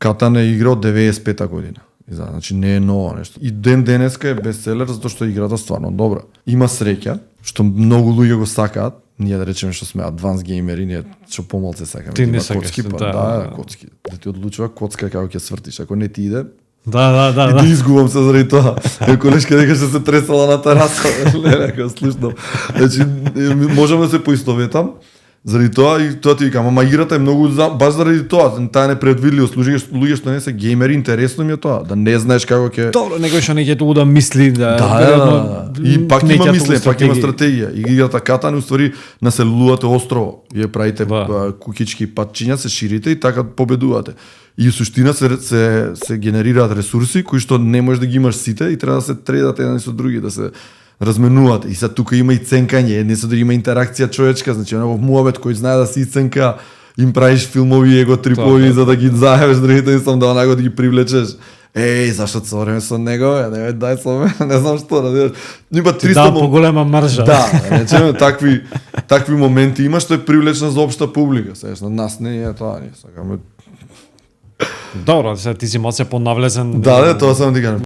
Катан е игра од 95-та година. Значи не е ново нешто. И ден денеска е бестселер затоа што играта стварно добра. Има среќа што многу луѓе го сакаат. Ние да речеме што сме адванс геймери, ние што помалце сакаме. Ти не сакаш, коцки, да, коцки. Да ти одлучува коцка како ќе свртиш. Ако не ти иде, да. И да изгубам се заради тоа. Колешка дека што се тресала на тераса, лелека слушнав. Значи можеме да се поистоветам. Заради тоа и тоа ти викам, ама играта е многу баш заради тоа, таа непредвидливост, луѓе што не се геймери, интересно ми е тоа, да не знаеш како ќе. Добро, некој што не ќе тоа да мисли да. Да. И пак има мислење, пак има стратегија. Играта Катан уствари населувате острово. Вие правите кукички патчиња, се ширите и така победувате. И суштина се генерираат ресурси кои што не можеш да ги имаш сите и треба да се тредат еден со други, да се разменуваат. И сега тука има и ценкање, не се да има интеракција човечка, значи во муабет кој знае да си ценка, им правиш филмови его трипови за да ги заебеш другите и сам да онаго да ги привлечеш. Еј, зашто цореме со него, не дај со мене, не знам што, да. Има 300 да поголема маржа. Да, речеме такви моменти има што е привлечна за општа публика, сееш на нас не е тоа, ние сакаме. Добро, сега ти си малце понавлезен. Да, тоа сам ти кажам.